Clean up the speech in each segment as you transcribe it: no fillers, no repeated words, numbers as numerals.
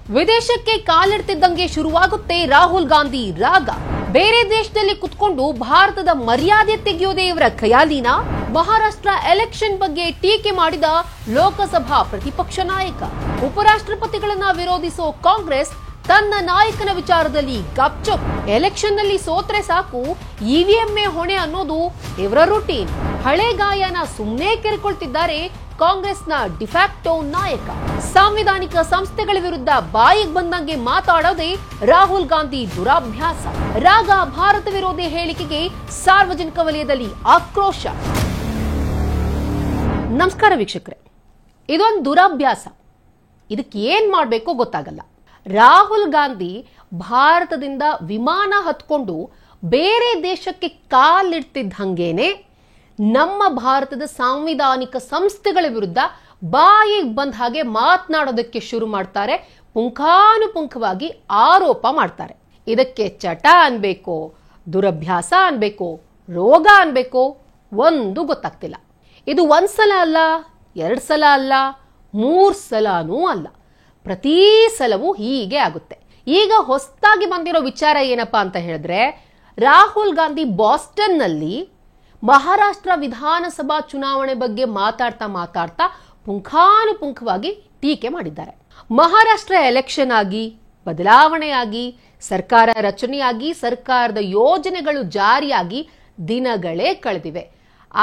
ವಿದೇಶಕ್ಕೆ ಕಾಲಿಡ್ತಿದ್ದಂಗೆ ಶುರುವಾಗುತ್ತೆ ರಾಹುಲ್ ಗಾಂಧಿ ರಾಗ. ಬೇರೆ ದೇಶದಲ್ಲಿ ಕುತ್ಕೊಂಡು ಭಾರತದ ಮರ್ಯಾದೆ ತೆಗೆಯೋದೇ ಇವರ ಖಯಾಲಿನ. ಮಹಾರಾಷ್ಟ್ರ ಎಲೆಕ್ಷನ್ ಬಗ್ಗೆ ಟೀಕೆ ಮಾಡಿದ ಲೋಕಸಭಾ ಪ್ರತಿಪಕ್ಷ ನಾಯಕ. ಉಪರಾಷ್ಟ್ರಪತಿಗಳನ್ನ ವಿರೋಧಿಸೋ ಕಾಂಗ್ರೆಸ್ ತನ್ನ ನಾಯಕನ ವಿಚಾರದಲ್ಲಿ ಗಪ್ಚುಪ್. ಎಲೆಕ್ಷನ್ ನಲ್ಲಿ ಸೋತ್ರೆ ಸಾಕು, ಇವಿಎಂಎ ಹೊಣೆ ಅನ್ನೋದು ಇವರ ರೂಟೀನ್. ಹಳೆ ಗಾಯನ ಸುಮ್ಮನೆ ಕೆರ್ಕೊಳ್ತಿದ್ದಾರೆ ಕಾಂಗ್ರೆಸ್ನ ಡಿಫ್ಯಾಕ್ಟೋ ನಾಯಕ. ಸಾಂವಿಧಾನಿಕ ಸಂಸ್ಥೆಗಳ ವಿರುದ್ಧ ಬಾಯಿಗೆ ಬಂದಂಗೆ ಮಾತಾಡೋದೇ ರಾಹುಲ್ ಗಾಂಧಿ ದುರಾಭ್ಯಾಸ. ರಾಗ ಭಾರತ ವಿರೋಧಿ ಹೇಳಿಕೆಗೆ ಸಾರ್ವಜನಿಕ ವಲಯದಲ್ಲಿ ಆಕ್ರೋಶ. ನಮಸ್ಕಾರ ವೀಕ್ಷಕರೇ, ಇದೊಂದು ದುರಾಭ್ಯಾಸ. ಇದಕ್ಕೆ ಏನ್ ಮಾಡ್ಬೇಕೋ ಗೊತ್ತಾಗಲ್ಲ. ರಾಹುಲ್ ಗಾಂಧಿ ಭಾರತದಿಂದ ವಿಮಾನ ಹತ್ಕೊಂಡು ಬೇರೆ ದೇಶಕ್ಕೆ ಕಾಲಿಡ್ತಿದ್ದ ಹಂಗೇನೆ ನಮ್ಮ ಭಾರತದ ಸಾಂವಿಧಾನಿಕ ಸಂಸ್ಥೆಗಳ ವಿರುದ್ಧ ಬಾಯಿಗೆ ಬಂದ ಹಾಗೆ ಮಾತನಾಡೋದಕ್ಕೆ ಶುರು ಮಾಡ್ತಾರೆ. ಪುಂಖಾನುಪುಂಖವಾಗಿ ಆರೋಪ ಮಾಡ್ತಾರೆ. ಇದಕ್ಕೆ ಚಟ ಅನ್ಬೇಕೋ, ದುರಭ್ಯಾಸ ಅನ್ಬೇಕೋ, ರೋಗ ಅನ್ಬೇಕೋ, ಒಂದು ಗೊತ್ತಾಗ್ತಿಲ್ಲ. ಇದು ಒಂದ್ಸಲ ಅಲ್ಲ, 2 ಸಲ ಅಲ್ಲ, 3 ಸಲನೂ ಅಲ್ಲ. ಪ್ರತಿ ಸಲವೂ ಹೀಗೆ ಆಗುತ್ತೆ. ಈಗ ಹೊಸದಾಗಿ ಬಂದಿರೋ ವಿಚಾರ ಏನಪ್ಪಾ ಅಂತ ಹೇಳಿದ್ರೆ, ರಾಹುಲ್ ಗಾಂಧಿ ಬಾಸ್ಟನ್ ನಲ್ಲಿ ಮಹಾರಾಷ್ಟ್ರ ವಿಧಾನಸಭಾ ಚುನಾವಣೆ ಬಗ್ಗೆ ಮಾತಾಡ್ತಾ ಪುಂಖಾನುಪುಂಖವಾಗಿ ಟೀಕೆ ಮಾಡಿದ್ದಾರೆ. ಮಹಾರಾಷ್ಟ್ರ ಎಲೆಕ್ಷನ್ ಆಗಿ, ಬದಲಾವಣೆಯಾಗಿ, ಸರ್ಕಾರ ರಚನೆಯಾಗಿ, ಸರ್ಕಾರದ ಯೋಜನೆಗಳು ಜಾರಿಯಾಗಿ ದಿನಗಳೇ ಕಳೆದಿವೆ.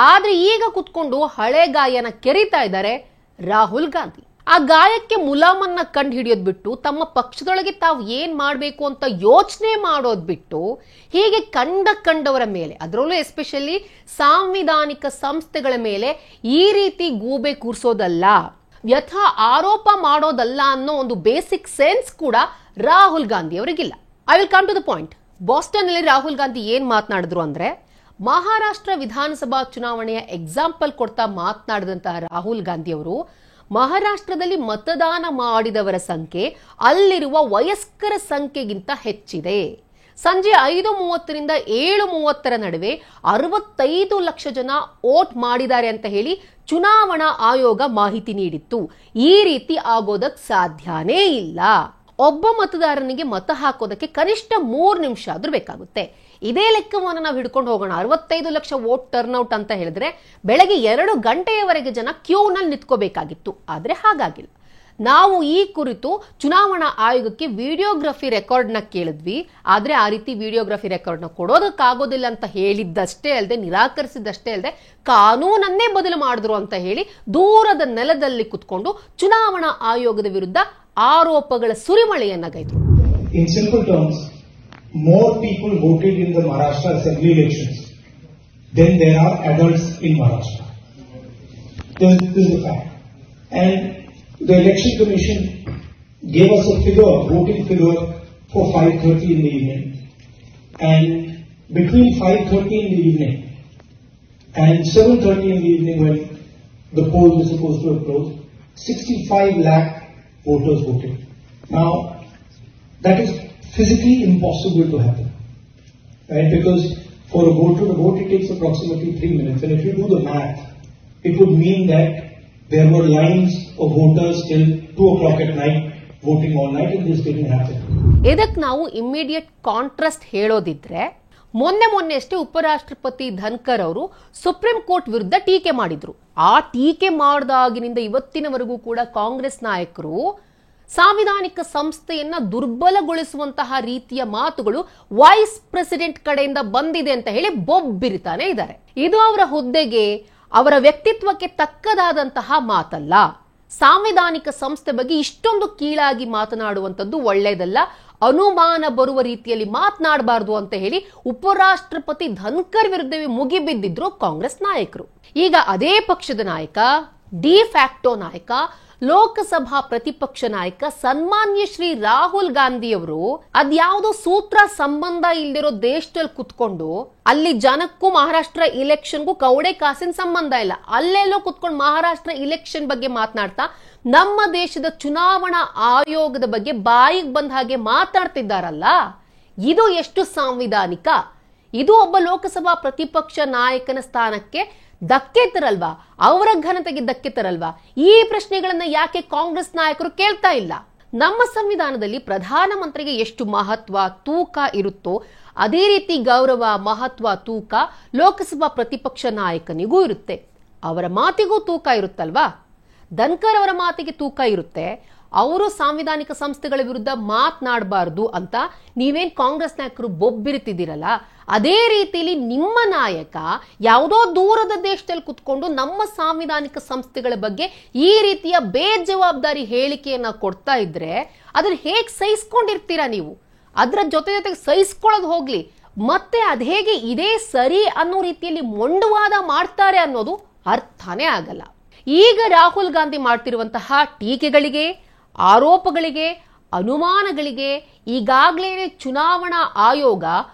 ಆದ್ರೆ ಈಗ ಕುತ್ಕೊಂಡು ಹಳೆ ಗಾಯನ ಕೆರಿತಾ ಇದ್ದಾರೆ ರಾಹುಲ್ ಗಾಂಧಿ. ಆ ಗಾಯಕ್ಕೆ ಮುಲಾಮನ್ನ ಕಂಡು ಹಿಡಿಯೋದ್ ಬಿಟ್ಟು, ತಮ್ಮ ಪಕ್ಷದೊಳಗೆ ತಾವು ಏನ್ ಮಾಡ್ಬೇಕು ಅಂತ ಯೋಚನೆ ಮಾಡೋದ್ ಬಿಟ್ಟು, ಹೀಗೆ ಕಂಡವರ ಮೇಲೆ, ಅದರಲ್ಲೂ ಎಸ್ಪೆಷಲಿ ಸಾಂವಿಧಾನಿಕ ಸಂಸ್ಥೆಗಳ ಮೇಲೆ ಈ ರೀತಿ ಗೂಬೆ ಕೂರ್ಸೋದಲ್ಲ, ವ್ಯಥ ಆರೋಪ ಮಾಡೋದಲ್ಲ ಅನ್ನೋ ಒಂದು ಬೇಸಿಕ್ ಸೆನ್ಸ್ ಕೂಡ ರಾಹುಲ್ ಗಾಂಧಿ ಅವರಿಗಿಲ್ಲ. I will come to the point. Boston ನಲ್ಲಿ ರಾಹುಲ್ ಗಾಂಧಿ ಏನ್ ಮಾತನಾಡಿದ್ರು ಅಂದ್ರೆ, ಮಹಾರಾಷ್ಟ್ರ ವಿಧಾನಸಭಾ ಚುನಾವಣೆಯ ಎಕ್ಸಾಂಪಲ್ ಕೊಡ್ತಾ ಮಾತನಾಡಿದಂತಹ ರಾಹುಲ್ ಗಾಂಧಿ ಅವರು, ಮಹಾರಾಷ್ಟ್ರದಲ್ಲಿ ಮತದಾನ ಮಾಡಿದವರ ಸಂಖ್ಯೆ ಅಲ್ಲಿರುವ ವಯಸ್ಕರ ಸಂಖ್ಯೆಗಿಂತ ಹೆಚ್ಚಿದೆ. ಸಂಜೆ 5:30ರಿಂದ 7:30 ನಡುವೆ 65 ಲಕ್ಷ ಜನ ವೋಟ್ ಮಾಡಿದ್ದಾರೆ ಅಂತ ಹೇಳಿ ಚುನಾವಣಾ ಆಯೋಗ ಮಾಹಿತಿ ನೀಡಿತ್ತು. ಈ ರೀತಿ ಆಗೋದಕ್ಕೆ ಸಾಧ್ಯನೇ ಇಲ್ಲ. ಒಬ್ಬ ಮತದಾರನಿಗೆ ಮತ ಹಾಕೋದಕ್ಕೆ ಕನಿಷ್ಠ 3 ನಿಮಿಷ ಆದ್ರೂ ಬೇಕಾಗುತ್ತೆ. ಇದೇ ಲೆಕ್ಕವನ್ನು ನಾವು ಹಿಡ್ಕೊಂಡು ಹೋಗೋಣ. 65 ಲಕ್ಷ ವೋಟ್ ಟರ್ನ್ಔಟ್ ಅಂತ ಹೇಳಿದ್ರೆ ಬೆಳಗ್ಗೆ 2 ಗಂಟೆಯವರೆಗೆ ಜನ ಕ್ಯೂನಲ್ಲಿ ನಿಂತ್ಕೋಬೇಕಾಗಿತ್ತು. ಆದ್ರೆ ಹಾಗಾಗಿಲ್ಲ. ನಾವು ಈ ಕುರಿತು ಚುನಾವಣಾ ಆಯೋಗಕ್ಕೆ ವಿಡಿಯೋಗ್ರಫಿ ರೆಕಾರ್ಡ್ ನ ಕೇಳಿದ್ವಿ. ಆದ್ರೆ ಆ ರೀತಿ ವಿಡಿಯೋಗ್ರಫಿ ರೆಕಾರ್ಡ್ ನ ಕೊಡೋದಕ್ಕಾಗೋದಿಲ್ಲ ಅಂತ ಹೇಳಿದ್ದಷ್ಟೇ ಅಲ್ಲದೆ, ನಿರಾಕರಿಸಿದ್ದಷ್ಟೇ ಅಲ್ಲದೆ, ಕಾನೂನನ್ನೇ ಬದಲು ಮಾಡಿದ್ರು ಅಂತ ಹೇಳಿ ದೂರದ ನೆಲದಲ್ಲಿ ಕುತ್ಕೊಂಡು ಚುನಾವಣಾ ಆಯೋಗದ ವಿರುದ್ಧ ಆರೋಪಗಳ ಸುರಿಮಳೆಯನ್ನಗೈದ್ರು. In simple terms, more people voted in the Maharashtra assembly elections than there are adults in Maharashtra. This is the fact. And the election commission gave us a figure, voting figure for 5:30 in the evening. And between 5:30 in the evening and 7:30 in the evening, when the polls were supposed to have closed, 65 lakh voters voted. Now, that is physically impossible to happen, right? Because for a voter to vote, it takes approximately 3 minutes. And if you do the math, it would mean that there were lines of voters till 2 o'clock at night voting all night, and this didn't happen. ಇದಕ್ಕೆ ನಾವು immediate contrast ಹೇಳೋದಿದ್ರೆ, ಮೊನ್ನೆ ಅಷ್ಟೇ ಉಪರಾಷ್ಟ್ರಪತಿ ಧನ್ಕರ್ ಅವರು supreme court ವಿರುದ್ಧ ಟೀಕೆ ಮಾಡಿದ್ರು. ಆ ಟೀಕೆ ಮಾಡಿದಾಗಿನಿಂದ ಇವತ್ತಿನವರೆಗೂ ಕೂಡ ಕಾಂಗ್ರೆಸ್ ನಾಯಕರು ಸಾಂವಿಧಾನಿಕ ಸಂಸ್ಥೆಯನ್ನ ದುರ್ಬಲಗೊಳಿಸುವಂತಹ ರೀತಿಯ ಮಾತುಗಳು ವೈಸ್ ಪ್ರೆಸಿಡೆಂಟ್ ಕಡೆಯಿಂದ ಬಂದಿದೆ ಅಂತ ಹೇಳಿ ಬೊಬ್ಬಿರಿತಾನೆ ಇದ್ದಾರೆ. ಇದು ಅವರ ಹುದ್ದೆಗೆ, ಅವರ ವ್ಯಕ್ತಿತ್ವಕ್ಕೆ ತಕ್ಕದಾದಂತಹ ಮಾತಲ್ಲ. ಸಾಂವಿಧಾನಿಕ ಸಂಸ್ಥೆ ಬಗ್ಗೆ ಇಷ್ಟೊಂದು ಕೀಳಾಗಿ ಮಾತನಾಡುವಂಥದ್ದು ಒಳ್ಳೆಯದಲ್ಲ. ಅನುಮಾನ ಬರುವ ರೀತಿಯಲ್ಲಿ ಮಾತನಾಡಬಾರದು ಅಂತ ಹೇಳಿ ಉಪರಾಷ್ಟ್ರಪತಿ ಧನ್ಕರ್ ವಿರುದ್ಧವೇ ಮುಗಿಬಿದ್ದಿದ್ರು ಕಾಂಗ್ರೆಸ್ ನಾಯಕರು. ಈಗ ಅದೇ ಪಕ್ಷದ ನಾಯಕ, ಡಿ ಫ್ಯಾಕ್ಟೋ ನಾಯಕ, ಲೋಕಸಭಾ ಪ್ರತಿಪಕ್ಷ ನಾಯಕ ಸನ್ಮಾನ್ಯ ಶ್ರೀ ರಾಹುಲ್ ಗಾಂಧಿ ಅವರು ಅದ್ಯಾವುದೋ ಸೂತ್ರ ಸಂಬಂಧ ಇಲ್ದಿರೋ ದೇಶದಲ್ಲಿ ಕುತ್ಕೊಂಡು, ಅಲ್ಲಿ ಜನಕ್ಕೂ ಮಹಾರಾಷ್ಟ್ರ ಇಲೆಕ್ಷನ್ಗೂ ಕೌಡೆ ಕಾಸಿನ ಸಂಬಂಧ ಇಲ್ಲ, ಅಲ್ಲೆಲ್ಲೋ ಕುತ್ಕೊಂಡು ಮಹಾರಾಷ್ಟ್ರ ಇಲೆಕ್ಷನ್ ಬಗ್ಗೆ ಮಾತನಾಡ್ತಾ ನಮ್ಮ ದೇಶದ ಚುನಾವಣಾ ಆಯೋಗದ ಬಗ್ಗೆ ಬಾಯಿಗೆ ಬಂದ ಹಾಗೆ ಮಾತಾಡ್ತಿದ್ದಾರಲ್ಲ, ಇದು ಎಷ್ಟು ಸಾಂವಿಧಾನಿಕ? ಇದು ಒಬ್ಬ ಲೋಕಸಭಾ ಪ್ರತಿಪಕ್ಷ ನಾಯಕನ ಸ್ಥಾನಕ್ಕೆ ಧಕ್ಕೆ ತರಲ್ವಾ? ಅವರ ಘನತೆಗೆ ಧಕ್ಕೆ ತರಲ್ವಾ? ಈ ಪ್ರಶ್ನೆಗಳನ್ನ ಯಾಕೆ ಕಾಂಗ್ರೆಸ್ ನಾಯಕರು ಕೇಳ್ತಾ ಇಲ್ಲ? ನಮ್ಮ ಸಂವಿಧಾನದಲ್ಲಿ ಪ್ರಧಾನಮಂತ್ರಿಗೆ ಎಷ್ಟು ಮಹತ್ವ ತೂಕ ಇರುತ್ತೋ ಅದೇ ರೀತಿ ಗೌರವ ಮಹತ್ವ ತೂಕ ಲೋಕಸಭಾ ಪ್ರತಿಪಕ್ಷ ನಾಯಕನಿಗೂ ಇರುತ್ತೆ. ಅವರ ಮಾತಿಗೂ ತೂಕ ಇರುತ್ತಲ್ವಾ? ಧನ್ಕರ್ ಅವರ ಮಾತಿಗೆ ತೂಕ ಇರುತ್ತೆ. ಅವರು ಸಾಂವಿಧಾನಿಕ ಸಂಸ್ಥೆಗಳ ವಿರುದ್ಧ ಮಾತನಾಡಬಾರದು ಅಂತ ನೀವೇನ್ ಕಾಂಗ್ರೆಸ್ ನಾಯಕರು ಬೊಬ್ಬಿರುತ್ತಿದ್ದೀರಲ್ಲ, ಅದೇ ರೀತಿಯಲ್ಲಿ ನಿಮ್ಮ ನಾಯಕ ಯಾವುದೋ ದೂರದ ದೇಶದಲ್ಲಿ ಕುತ್ಕೊಂಡು ನಮ್ಮ ಸಾಂವಿಧಾನಿಕ ಸಂಸ್ಥೆಗಳ ಬಗ್ಗೆ ಈ ರೀತಿಯ ಬೇಜವಾಬ್ದಾರಿ ಹೇಳಿಕೆಯನ್ನ ಕೊಡ್ತಾ ಇದ್ರೆ ಅದನ್ನ ಹೇಗೆ ಸಹಿಸ್ಕೊಂಡಿರ್ತೀರಾ ನೀವು? ಅದರ ಜೊತೆಗೆ ಸಹಿಸ್ಕೊಳ್ಳೋದು ಹೋಗ್ಲಿ, ಮತ್ತೆ ಅದ್ ಹೇಗೆ ಇದೇ ಸರಿ ಅನ್ನೋ ರೀತಿಯಲ್ಲಿ ಮೊಂಡುವಾದ ಮಾಡ್ತಾರೆ ಅನ್ನೋದು ಅರ್ಥನೇ ಆಗಲ್ಲ. ಈಗ ರಾಹುಲ್ ಗಾಂಧಿ ಮಾಡ್ತಿರುವಂತಹ ಟೀಕೆಗಳಿಗೆ, ಆರೋಪಗಳಿಗೆ, ಅನುಮಾನಗಳಿಗೆ ಈಗಾಗಲೇ ಚುನಾವಣಾ ಆಯೋಗ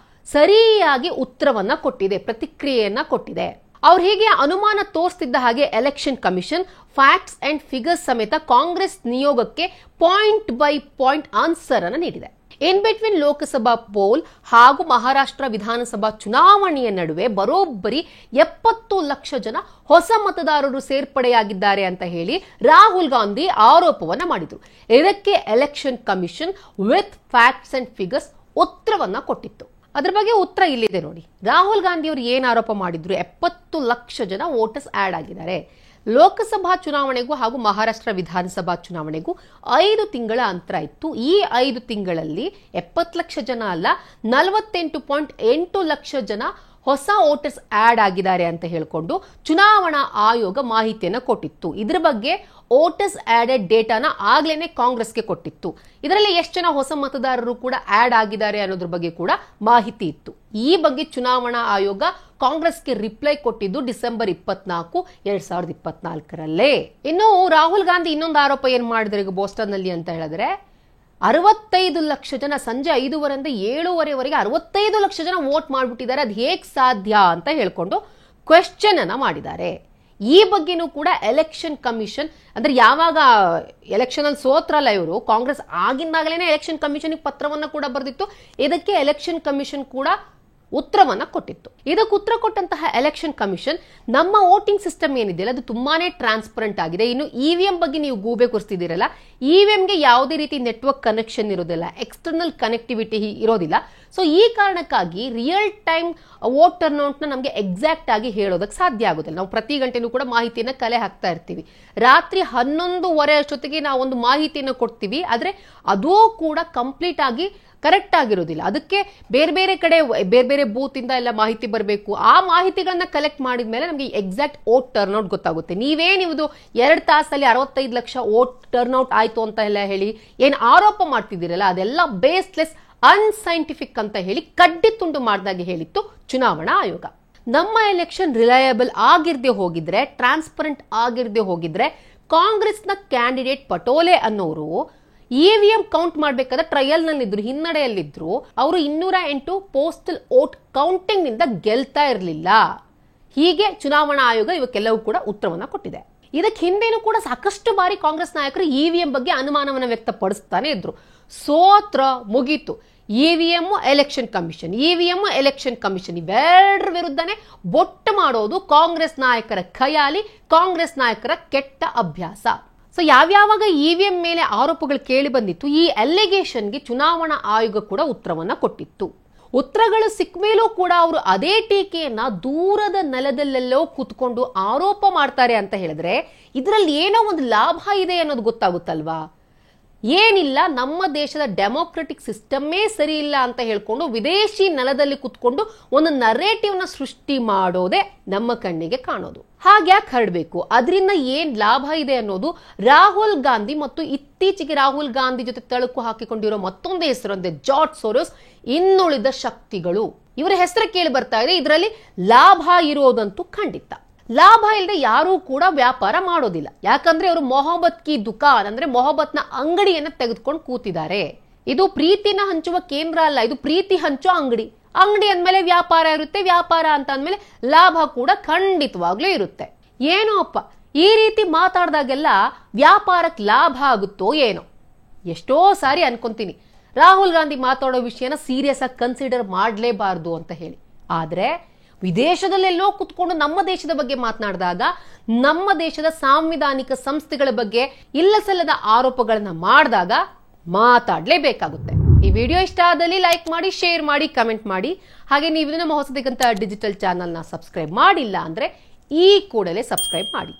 ಸರಿಯಾಗಿ ಉತ್ತರವನ್ನ ಕೊಟ್ಟಿದೆ, ಪ್ರತಿಕ್ರಿಯೆಯನ್ನ ಕೊಟ್ಟಿದೆ. ಅವ್ರು ಹೀಗೆ ಅನುಮಾನ ತೋರಿಸ್ತಿದ್ದ ಹಾಗೆ election commission facts and figures ಸಮೇತ ಕಾಂಗ್ರೆಸ್ ನಿಯೋಗಕ್ಕೆ ಪಾಯಿಂಟ್ ಬೈ ಪಾಯಿಂಟ್ ಆನ್ಸರ್ ಅನ್ನು ನೀಡಿದೆ. ಇನ್ ಬಿಟ್ವೀನ್ ಲೋಕಸಭಾ ಪೋಲ್ ಹಾಗೂ ಮಹಾರಾಷ್ಟ್ರ ವಿಧಾನಸಭಾ ಚುನಾವಣೆಯ ನಡುವೆ ಬರೋಬ್ಬರಿ 70 ಲಕ್ಷ ಜನ ಹೊಸ ಮತದಾರರು ಸೇರ್ಪಡೆಯಾಗಿದ್ದಾರೆ ಅಂತ ಹೇಳಿ ರಾಹುಲ್ ಗಾಂಧಿ ಆರೋಪವನ್ನ ಮಾಡಿದ್ರು. ಇದಕ್ಕೆ election commission with facts and figures ಉತ್ತರವನ್ನ ಕೊಟ್ಟಿತ್ತು. ಅದ್ರ ಬಗ್ಗೆ ಉತ್ತರ ಇಲ್ಲಿದೆ ನೋಡಿ. ರಾಹುಲ್ ಗಾಂಧಿ ಅವರು ಏನ್ ಆರೋಪ ಮಾಡಿದ್ರು? 70 ಲಕ್ಷ ಜನ ವೋಟರ್ಸ್ ಆಡ್ ಆಗಿದ್ದಾರೆ. ಲೋಕಸಭಾ ಚುನಾವಣೆಗೂ ಹಾಗೂ ಮಹಾರಾಷ್ಟ್ರ ವಿಧಾನಸಭಾ ಚುನಾವಣೆಗೂ 5 ತಿಂಗಳ ಅಂತರ ಇತ್ತು. ಈ 5 ತಿಂಗಳಲ್ಲಿ 70 ಲಕ್ಷ ಜನ ಅಲ್ಲ, 48.8 ಲಕ್ಷ ಜನ ಹೊಸ ವೋಟರ್ಸ್ ಆಡ್ ಆಗಿದ್ದಾರೆ ಅಂತ ಹೇಳ್ಕೊಂಡು ಚುನಾವಣಾ ಆಯೋಗ ಮಾಹಿತಿಯನ್ನ ಕೊಟ್ಟಿತ್ತು. ಇದ್ರ ಬಗ್ಗೆ ವೋಟರ್ಸ್ ಆಡೆಡ್ ಡೇಟಾನ ಆಗ್ಲೇನೆ ಕಾಂಗ್ರೆಸ್ಗೆ ಕೊಟ್ಟಿತ್ತು. ಇದರಲ್ಲಿ ಎಷ್ಟು ಜನ ಹೊಸ ಮತದಾರರು ಕೂಡ ಆಡ್ ಆಗಿದ್ದಾರೆ ಅನ್ನೋದ್ರ ಬಗ್ಗೆ ಕೂಡ ಮಾಹಿತಿ ಇತ್ತು. ಈ ಬಗ್ಗೆ ಚುನಾವಣಾ ಆಯೋಗ ಕಾಂಗ್ರೆಸ್ಗೆ ರಿಪ್ಲೈ ಕೊಟ್ಟಿದ್ದು ಡಿಸೆಂಬರ್ 24, 2024ರಲ್ಲೇ. ಇನ್ನು ರಾಹುಲ್ ಗಾಂಧಿ ಇನ್ನೊಂದು ಆರೋಪ ಏನ್ ಮಾಡಿದ್ರು ಈಗ ಬೋಸ್ಟನ್ ನಲ್ಲಿ ಅಂತ ಹೇಳಿದ್ರೆ, 65 ಲಕ್ಷ ಜನ ಸಂಜೆ 5:30 7:30ವರೆಗೆ 65 ಲಕ್ಷ ಜನ ವೋಟ್ ಮಾಡ್ಬಿಟ್ಟಿದ್ದಾರೆ, ಅದು ಹೇಗ್ ಸಾಧ್ಯ ಅಂತ ಹೇಳ್ಕೊಂಡು ಕ್ವೆಶ್ಚನ್ ಅನ್ನ ಮಾಡಿದ್ದಾರೆ. ಈ ಬಗ್ಗೆನೂ ಕೂಡ ಎಲೆಕ್ಷನ್ ಕಮಿಷನ್, ಅಂದ್ರೆ ಯಾವಾಗ ಎಲೆಕ್ಷನ್ ಅಲ್ಲಿ ಸೋತ್ರಲ್ಲ ಇವರು, ಕಾಂಗ್ರೆಸ್ ಆಗಿಂದಾಗಲೇ ಎಲೆಕ್ಷನ್ ಕಮಿಷನ್ ಪತ್ರವನ್ನ ಕೂಡ ಬರೆದಿತ್ತು. ಇದಕ್ಕೆ ಎಲೆಕ್ಷನ್ ಕಮಿಷನ್ ಕೂಡ ಉತ್ತರವನ್ನ ಕೊಟ್ಟಿತ್ತು. ಇದಕ್ಕೆ ಉತ್ತರ ಕೊಟ್ಟಂತಹ ಎಲೆಕ್ಷನ್ ಕಮಿಷನ್ ನಮ್ಮ ವೋಟಿಂಗ್ ಸಿಸ್ಟಮ್ ಏನಿದೆಯಲ್ಲ ಅದು ತುಂಬಾನೇ ಟ್ರಾನ್ಸ್ಪರೆಂಟ್ ಆಗಿದೆ. ಇನ್ನು ಇವಿಎಂ ಬಗ್ಗೆ ನೀವು ಗೂಬೆ ಕೂರಿಸ್ತಿದ್ದೀರಲ್ಲ, ಇವಿಎಂಗೆ ಯಾವುದೇ ರೀತಿ ನೆಟ್ವರ್ಕ್ ಕನೆಕ್ಷನ್ ಇರೋದಿಲ್ಲ, ಎಕ್ಸ್ಟರ್ನಲ್ ಕನೆಕ್ಟಿವಿಟಿ ಇರೋದಿಲ್ಲ. ಸೊ ಈ ಕಾರಣಕ್ಕಾಗಿ ರಿಯಲ್ ಟೈಮ್ ವೋಟ್ ಟರ್ನ್ಔಟ್ ನ ನಮಗೆ ಎಕ್ಸಾಕ್ಟ್ ಆಗಿ ಹೇಳೋದಕ್ಕೆ ಸಾಧ್ಯ ಆಗೋದಿಲ್ಲ. ನಾವು ಪ್ರತಿ ಗಂಟೆನೂ ಕೂಡ ಮಾಹಿತಿಯನ್ನ ಕಲೆ ಹಾಕ್ತಾ ಇರ್ತೀವಿ. ರಾತ್ರಿ 11:30 ಅಷ್ಟೊತ್ತಿಗೆ ನಾವು ಒಂದು ಮಾಹಿತಿಯನ್ನು ಕೊಡ್ತೀವಿ, ಆದ್ರೆ ಅದೂ ಕೂಡ ಕಂಪ್ಲೀಟ್ ಆಗಿ ಕರೆಕ್ಟ್ ಆಗಿರೋದಿಲ್ಲ. ಅದಕ್ಕೆ ಬೇರೆ ಬೇರೆ ಕಡೆ ಬೇರೆ ಬೇರೆ ಬೂತ್ ಇಂದ ಎಲ್ಲ ಮಾಹಿತಿ ಬರಬೇಕು. ಆ ಮಾಹಿತಿಗಳನ್ನ ಕಲೆಕ್ಟ್ ಮಾಡಿದ ಮೇಲೆ ನಮಗೆ ಎಕ್ಸಾಕ್ಟ್ ವೋಟ್ ಟರ್ನ್ಔಟ್ ಗೊತ್ತಾಗುತ್ತೆ. ನೀವೇನಿವುದು 2 ತಾಸಲ್ಲಿ 65 ಲಕ್ಷ ವೋಟ್ ಟರ್ನ್ಔಟ್ ಆಯ್ತು ಅಂತ ಎಲ್ಲ ಹೇಳಿ ಏನ್ ಆರೋಪ ಮಾಡ್ತಿದ್ದೀರಲ್ಲ, ಅದೆಲ್ಲ ಬೇಸ್ಲೆಸ್, ಅನ್ಸೈಂಟಿಫಿಕ್ ಅಂತ ಹೇಳಿ ಕಡ್ಡಿ ತುಂಡು ಮಾಡಿದಾಗೆ ಹೇಳಿತ್ತು ಚುನಾವಣಾ ಆಯೋಗ. ನಮ್ಮ ಎಲೆಕ್ಷನ್ ರಿಲಯಬಲ್ ಆಗಿರ್ದೆ ಹೋಗಿದ್ರೆ, ಟ್ರಾನ್ಸ್ಪರೆಂಟ್ ಆಗಿರ್ದೆ ಹೋಗಿದ್ರೆ, ಕಾಂಗ್ರೆಸ್ನ ಕ್ಯಾಂಡಿಡೇಟ್ ಪಟೋಲೆ ಅನ್ನೋರು ಇವಿಎಂ ಕೌಂಟ್ ಮಾಡ್ಬೇಕಾದ್ರೆ ಟ್ರಯಲ್ ನಲ್ಲಿದ್ರು, ಹಿನ್ನಡೆಯಲ್ಲಿದ್ರು. ಅವರು 208 ಪೋಸ್ಟಲ್ ವೋಟ್ ಕೌಂಟಿಂಗ್ ನಿಂದ ಗೆಲ್ತಾ ಇರಲಿಲ್ಲ. ಹೀಗೆ ಚುನಾವಣಾ ಆಯೋಗ ಇವಕ್ಕೆಲ್ಲವೂ ಕೂಡ ಉತ್ತರವನ್ನ ಕೊಟ್ಟಿದೆ. ಇದಕ್ಕೆ ಹಿಂದೆನೂ ಕೂಡ ಸಾಕಷ್ಟು ಬಾರಿ ಕಾಂಗ್ರೆಸ್ ನಾಯಕರು ಇವಿಎಂ ಬಗ್ಗೆ ಅನುಮಾನವನ್ನ ವ್ಯಕ್ತಪಡಿಸ್ತಾನೆ ಇದ್ರು. ಸೋತ್ರ ಮುಗೀತು, EVM election commission, EVM election commission ಇವೆರಡರ ವಿರುದ್ಧನೇ ಬೊಟ್ಟು ಮಾಡೋದು ಕಾಂಗ್ರೆಸ್ ನಾಯಕರ ಖಯಾಲಿ, ಕಾಂಗ್ರೆಸ್ ನಾಯಕರ ಕೆಟ್ಟ ಅಭ್ಯಾಸ. ಸೊ ಯಾವ್ಯಾವಾಗ ಇವಿಎಂ ಮೇಲೆ ಆರೋಪಗಳು ಕೇಳಿ ಬಂದಿತ್ತು, ಈ ಅಲಿಗೇಷನ್ಗೆ ಚುನಾವಣಾ ಆಯೋಗ ಕೂಡ ಉತ್ತರವನ್ನ ಕೊಟ್ಟಿತ್ತು. ಉತ್ತರಗಳು ಸಿಕ್ಕ ಮೇಲೂ ಕೂಡ ಅವರು ಅದೇ ಟೀಕೆಯನ್ನ ದೂರದ ನೆಲದಲ್ಲೆಲ್ಲೋ ಕೂತ್ಕೊಂಡು ಆರೋಪ ಮಾಡ್ತಾರೆ ಅಂತ ಹೇಳಿದ್ರೆ ಇದರಲ್ಲಿ ಏನೋ ಒಂದು ಲಾಭ ಇದೆ ಅನ್ನೋದು ಗೊತ್ತಾಗುತ್ತಲ್ವಾ? ಏನಿಲ್ಲ, ನಮ್ಮ ದೇಶದ ಡೆಮೋಕ್ರೆಟಿಕ್ ಸಿಸ್ಟಮ್ಮೇ ಸರಿ ಇಲ್ಲ ಅಂತ ಹೇಳ್ಕೊಂಡು ವಿದೇಶಿ ನೆಲದಲ್ಲಿ ಕುತ್ಕೊಂಡು ಒಂದು ನರೇಟಿವ್ ನ ಸೃಷ್ಟಿ ಮಾಡೋದೇ ನಮ್ಮ ಕಣ್ಣಿಗೆ ಕಾಣೋದು. ಹಾಗ್ಯಾಕೆ ಹರಡಬೇಕು? ಅದರಿಂದ ಏನ್ ಲಾಭ ಇದೆ ಅನ್ನೋದು ರಾಹುಲ್ ಗಾಂಧಿ ಮತ್ತು ಇತ್ತೀಚೆಗೆ ರಾಹುಲ್ ಗಾಂಧಿ ಜೊತೆ ತಳುಕು ಹಾಕಿಕೊಂಡಿರೋ ಮತ್ತೊಂದು ಹೆಸರು ಅಂದ್ರೆ ಜಾರ್ಜ್ ಸೋರೋಸ್, ಇನ್ನುಳಿದ ಶಕ್ತಿಗಳು, ಇವರ ಹೆಸರು ಕೇಳಿ ಬರ್ತಾ ಇದೆ. ಇದರಲ್ಲಿ ಲಾಭ ಇರೋದಂತೂ ಖಂಡಿತ. ಲಾಭ ಇಲ್ಲದೆ ಯಾರೂ ಕೂಡ ವ್ಯಾಪಾರ ಮಾಡೋದಿಲ್ಲ. ಯಾಕಂದ್ರೆ ಅವರು ಮೊಹಬ್ಬತ್ ಕಿ ದುಕಾನ್ ಅಂದ್ರೆ ಮೊಹಬ್ಬತ್ನ ಅಂಗಡಿಯನ್ನ ತೆಗೆದುಕೊಂಡು ಕೂತಿದ್ದಾರೆ. ಇದು ಪ್ರೀತಿನ ಹಂಚುವ ಕೇಂದ್ರ ಅಲ್ಲ, ಇದು ಪ್ರೀತಿ ಹಂಚುವ ಅಂಗಡಿ. ಅಂಗಡಿ ಅಂದ್ಮೇಲೆ ವ್ಯಾಪಾರ ಇರುತ್ತೆ, ವ್ಯಾಪಾರ ಅಂತ ಅಂದ್ಮೇಲೆ ಲಾಭ ಕೂಡ ಖಂಡಿತವಾಗ್ಲೂ ಇರುತ್ತೆ. ಏನೋ ಅಪ್ಪ, ಈ ರೀತಿ ಮಾತಾಡ್ದಾಗೆಲ್ಲ ವ್ಯಾಪಾರಕ್ಕೆ ಲಾಭ ಆಗುತ್ತೋ ಏನೋ. ಎಷ್ಟೋ ಸಾರಿ ಅನ್ಕೊಂತೀನಿ ರಾಹುಲ್ ಗಾಂಧಿ ಮಾತಾಡೋ ವಿಷಯನ ಸೀರಿಯಸ್ ಆಗಿ ಕನ್ಸಿಡರ್ ಮಾಡಲೇಬಾರ್ದು ಅಂತ ಹೇಳಿ. ಆದ್ರೆ ವಿದೇಶದಲ್ಲೆಲ್ಲೋ ಕುತ್ಕೊಂಡು ನಮ್ಮ ದೇಶದ ಬಗ್ಗೆ ಮಾತನಾಡಿದಾಗ, ನಮ್ಮ ದೇಶದ ಸಾಂವಿಧಾನಿಕ ಸಂಸ್ಥೆಗಳ ಬಗ್ಗೆ ಇಲ್ಲಸಲ್ಲದ ಆರೋಪಗಳನ್ನ ಮಾಡಿದಾಗ ಮಾತಾಡಲೇಬೇಕಾಗುತ್ತೆ. ಈ ವಿಡಿಯೋ ಇಷ್ಟ ಆದಲ್ಲಿ ಲೈಕ್ ಮಾಡಿ, ಶೇರ್ ಮಾಡಿ, ಕಮೆಂಟ್ ಮಾಡಿ. ಹಾಗೆ ನೀವು ನಮ್ಮ ಹೊಸದಿಗಂತ ಡಿಜಿಟಲ್ ಚಾನಲ್ನ ಸಬ್ಸ್ಕ್ರೈಬ್ ಮಾಡಿಲ್ಲ ಅಂದ್ರೆ ಈ ಕೂಡಲೇ ಸಬ್ಸ್ಕ್ರೈಬ್ ಮಾಡಿ.